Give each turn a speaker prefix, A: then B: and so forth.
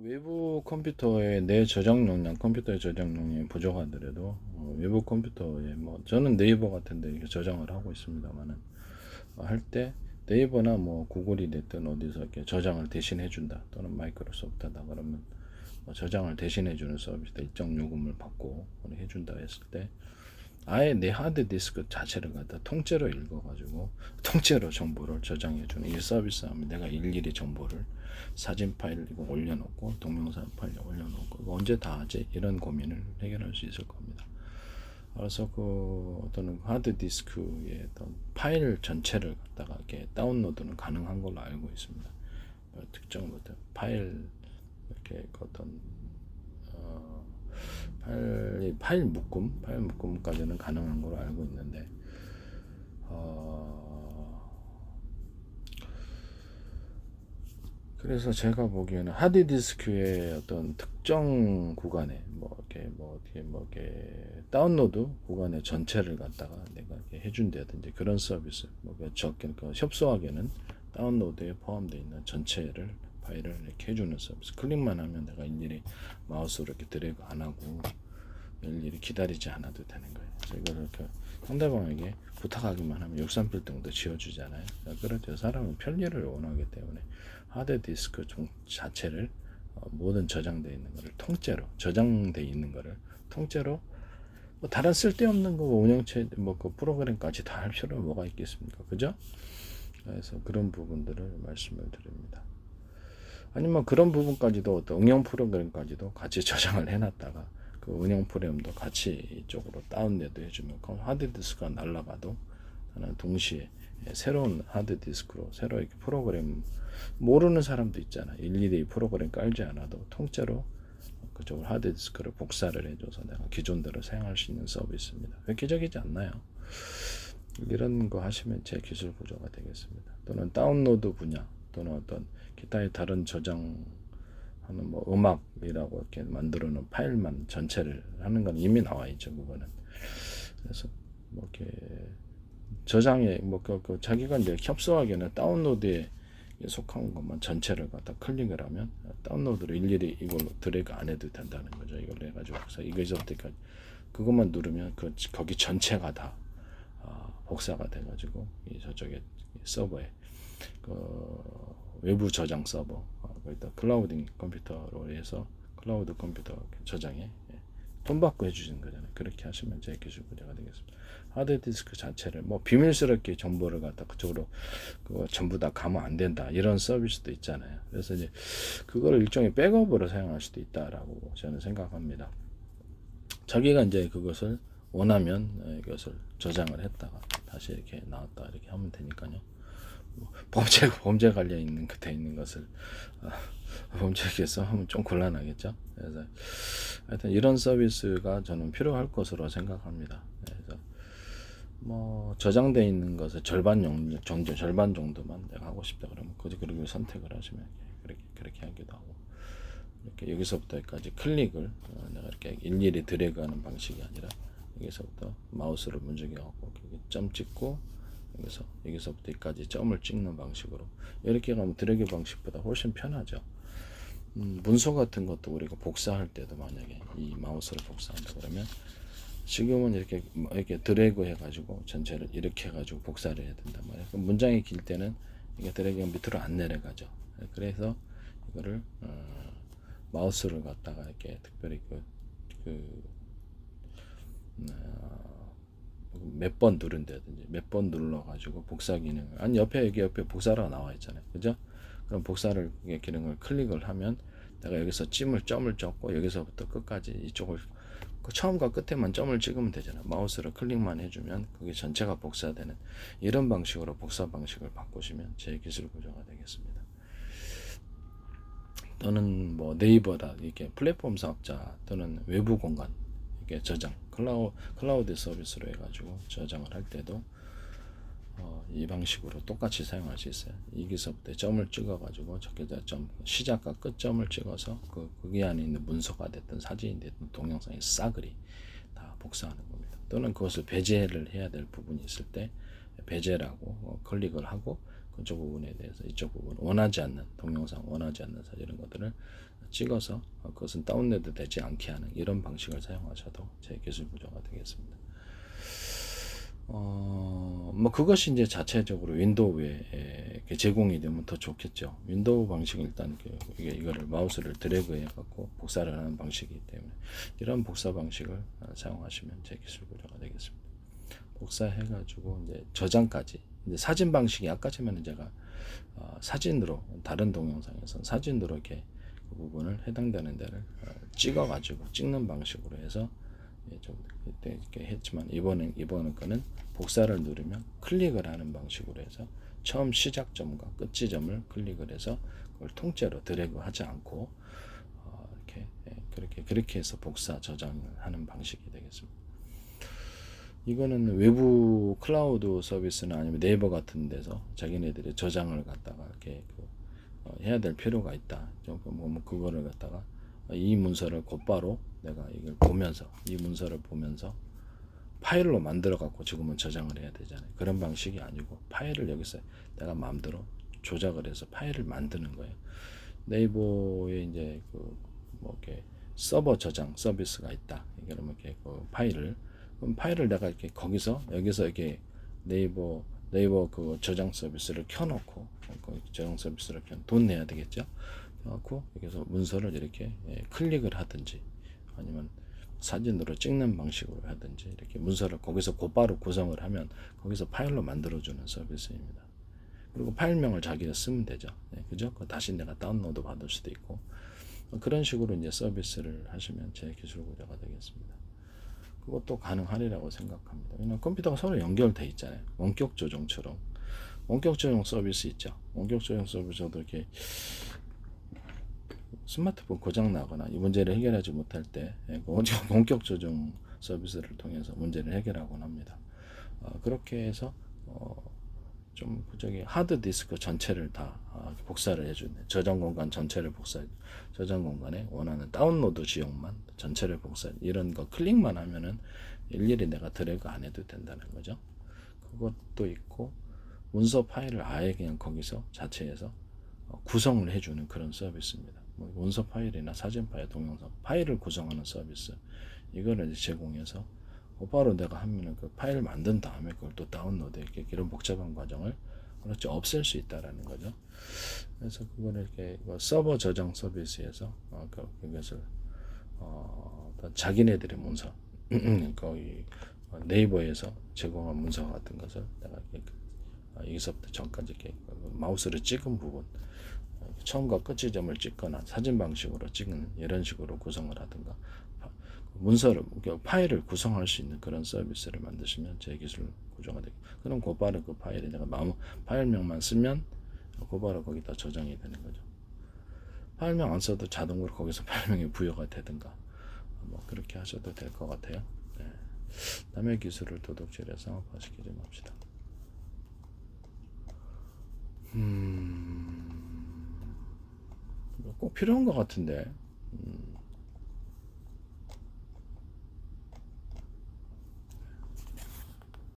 A: 외부 컴퓨터의 내 저장 용량, 컴퓨터의 저장 용량이 부족하더라도 외부 컴퓨터에 뭐 저는 네이버 같은데 이렇게 저장을 하고 있습니다만은 할 때 네이버나 뭐 구글이 됐든 어디서 이렇게 저장을 대신해 준다 또는 마이크로소프트다 그러면 뭐 저장을 대신해 주는 서비스다 일정 요금을 받고 해준다 했을 때 아예 내 하드 디스크 자체를 갖다 통째로 읽어가지고 통째로 정보를 저장해주는 이 서비스 하면 내가 일일이 정보를 사진 파일 이거 올려놓고 동영상 파일 올려놓고 이거 언제 다 하지 이런 고민을 해결할 수 있을 겁니다. 그래서 그 어떤 하드 디스크의 어떤 파일 전체를 갖다가 이렇게 다운로드는 가능한 걸로 알고 있습니다. 특정 어떤 파일 이렇게 어떤 어, 파일 묶음까지는 가능한 걸로 알고 있는데, 어, 그래서 제가 보기에는 하드디스크의 어떤 특정 구간에 어떻게 다운로드 구간의 전체를 갖다가 내가 이렇게 해준다든지 그런 서비스, 그러니까 협소하게는 다운로드에 포함되어 있는 전체를 파일을 이렇게 해주는 서비스. 클릭만 하면 내가 일일이 마우스로 이렇게 드래그 안 하고 일일이 기다리지 않아도 되는 거예요. 그래서 이걸 이렇게 상대방에게 부탁하기만 하면 63필등도 지워주잖아요. 그렇죠. 사람은 편리를 원하기 때문에 하드디스크 자체를 모든 저장되어 있는 것을 통째로 저장되어 있는 것을 통째로 뭐 다른 쓸데없는 거 운영체 그 프로그램까지 다 할 필요는 뭐가 있겠습니까? 그죠? 그래서 그런 부분들을 말씀을 드립니다. 아니면 그런 부분까지도 어떤 응용 프로그램까지도 같이 저장을 해놨다가 그 운영 프로그램도 같이 이쪽으로 다운로드 해주면 하드디스크가 날라가도 하나 동시에 새로운 하드디스크로 새로 이렇게 프로그램 모르는 사람도 있잖아. 일일이 프로그램 깔지 않아도 통째로 그쪽을 하드디스크를 복사를 해줘서 내가 기존대로 사용할 수 있는 서비스입니다. 획기적이지 않나요? 이런 거 하시면 제 기술 부조가 되겠습니다. 또는 다운로드 분야 또는 어떤 기타의 다른 저장하는 뭐 음악이라고 이렇게 만들어 놓은 파일만 전체를 하는 건 이미 나와 있죠. 그거는. 그래서 뭐 이렇게 저장에 자기가 이제 협소하게는 다운로드에 속한 것만 전체를 갖다 클릭을 하면 다운로드를 일일이 이걸로 드래그 안 해도 된다는 거죠. 이걸 해가지고 그래서 이거서부터까지 그것만 누르면 거기 전체가 다 복사가 돼가지고 이 저쪽에 서버에 외부 저장 서버 거기다 클라우딩 컴퓨터로 해서 클라우드 컴퓨터 저장에 돈 받고 해주시는 거잖아요. 그렇게 하시면 제 기술 분야가 되겠습니다. 하드디스크 자체를 뭐 비밀스럽게 정보를 갖다 그쪽으로 그거 전부 다 가면 안 된다 이런 서비스도 있잖아요. 그래서 이제 그거를 일종의 백업으로 사용할 수도 있다라고 저는 생각합니다. 자기가 이제 그것을 원하면 이것을 저장을 했다가 다시 이렇게 나왔다 이렇게 하면 되니까요. 범죄 관련 있는 그때 있는 것을 범죄에서 하면 좀 곤란하겠죠. 그래서 하여튼 이런 서비스가 저는 필요할 것으로 생각합니다. 그래서 뭐 저장돼 있는 것을 절반 정도만 내가 하고 싶다 그러면 그렇게 선택을 하시면 그렇게 하기도 하고 이렇게 여기서부터 여기까지 클릭을 내가 이렇게 일일이 드래그하는 방식이 아니라 여기서부터 마우스를 문지기하고 점 찍고 여기서부터 여기까지 점을 찍는 방식으로 이렇게 가면 드래그 방식보다 훨씬 편하죠. 문서 같은 것도 우리가 복사할 때도 만약에 이 마우스를 복사한다 그러면 지금은 이렇게 드래그 해가지고 전체를 이렇게 해가지고 복사를 해야 된단 말이에요. 문장이 길 때는 이게 드래그가 밑으로 안 내려가죠. 그래서 이거를 마우스를 갖다가 이렇게 특별히 몇 번 누른다든지 몇 번 눌러가지고 복사 기능을 아니 여기 옆에 복사라고 나와 있잖아요. 그죠? 그럼 복사를 기능을 클릭을 하면 내가 여기서 점을 찍고 여기서부터 끝까지 이쪽을 처음과 끝에만 점을 찍으면 되잖아. 마우스로 클릭만 해주면 그게 전체가 복사되는 이런 방식으로 복사 방식을 바꾸시면 제 기술 구조가 되겠습니다. 또는 뭐 네이버다 이렇게 플랫폼 사업자 또는 외부 공간 이렇게 저장 클라우드 서비스로 해가지고 저장을 할 때도 이 방식으로 똑같이 사용할 수 있어요. 여기서부터 점을 찍어가지고 저기다 시작과 끝점을 찍어서 거기 안에 있는 문서가 됐든 사진이 됐든 동영상의 싸그리 다 복사하는 겁니다. 또는 그것을 배제를 해야 될 부분이 있을 때 배제라고 클릭을 하고 그쪽 부분에 대해서 이쪽 부분 원하지 않는 동영상 원하지 않는 사진 이런 것들을 찍어서 그것은 다운로드 되지 않게 하는 이런 방식을 사용하셔도 제 기술 구조가 되겠습니다. 뭐 그것이 이제 자체적으로 윈도우에 제공이 되면 더 좋겠죠. 윈도우 방식은 일단 이거를 마우스를 드래그해 갖고 복사를 하는 방식이기 때문에 이런 복사 방식을 사용하시면 제 기술 구조가 되겠습니다. 복사해 가지고 이제 저장까지 이제 사진 방식이 아까 전에 제가 사진으로 다른 동영상에서 사진으로 이렇게 그 부분을 해당되는 데를 찍어 가지고 찍는 방식으로 해서 좀 그때 이렇게 했지만 이번에 거는 복사를 누르면 클릭을 하는 방식으로 해서 처음 시작점과 끝 지점을 클릭을 해서 그걸 통째로 드래그 하지 않고 그렇게 해서 복사 저장을 하는 방식이 되겠습니다. 이거는 외부 클라우드 서비스나 아니면 네이버 같은 데서 자기네들이 저장을 갖다가 이렇게 해야 될 필요가 있다. 뭐 그거를 갖다가 이 문서를 곧바로 내가 이걸 보면서 이 문서를 보면서 파일로 만들어 갖고 지금은 저장을 해야 되잖아요. 그런 방식이 아니고 파일을 여기서 내가 마음대로 조작을 해서 파일을 만드는 거예요. 네이버에 이제 뭐 이렇게 서버 저장 서비스가 있다. 그러면 이렇게 그럼 파일을 내가 이렇게 여기서 이렇게 네이버 그 저장 서비스를 켜놓고 저장 서비스를 돈 내야 되겠죠. 켜놓고 여기서 문서를 이렇게 클릭을 하든지 아니면 사진으로 찍는 방식으로 하든지 이렇게 문서를 거기서 곧바로 구성을 하면 거기서 파일로 만들어주는 서비스입니다. 그리고 파일명을 자기가 쓰면 되죠. 그죠? 다시 내가 다운로드 받을 수도 있고 그런 식으로 이제 서비스를 하시면 제 기술 구조가 되겠습니다. 그것도 가능하리라고 생각합니다. 왜냐하면 컴퓨터가 서로 연결돼 있잖아요. 원격 조정처럼 원격 조정 서비스 있죠. 원격 조정 서비스도 이렇게 스마트폰 고장 나거나 이 문제를 해결하지 못할 때 원격 조정 서비스를 통해서 문제를 해결하곤 합니다. 그렇게 해서 좀 하드 디스크 전체를 다 복사를 해주네. 저장 공간 전체를 저장 공간에 원하는 다운로드 지역만 전체를 이런 거 클릭만 하면은 일일이 내가 드래그 안 해도 된다는 거죠. 그것도 있고 문서 파일을 아예 그냥 거기서 자체에서 구성을 해주는 그런 서비스입니다. 뭐 문서 파일이나 사진 파일, 동영상 파일을 구성하는 서비스 이거를 이제 제공해서 바로 내가 하면은 그 파일 만든 다음에 그걸 또 다운로드 이런 복잡한 과정을 그렇지 없앨 수 있다라는 거죠. 그래서 그거를 이렇게 서버 저장 서비스에서 그것을 자기네들의 문서 거의 네이버에서 제공한 문서 같은 것을 내가 여기서부터 전까지 이렇게 마우스를 찍은 부분 처음과 끝 지점을 찍거나 사진 방식으로 찍는 이런 식으로 구성을 하든가 파일을 구성할 수 있는 그런 서비스를 만드시면 제 기술 구조가 되고 그럼 곧바로 그 파일에 내가 파일명만 쓰면 곧바로 거기다 저장이 되는 거죠. 파일명 안 써도 자동으로 거기서 파일명이 부여가 되든가 뭐 그렇게 하셔도 될 것 같아요. 네. 남의 기술을 도둑질해서 맛있게 좀 합시다. 꼭 필요한 것 같은데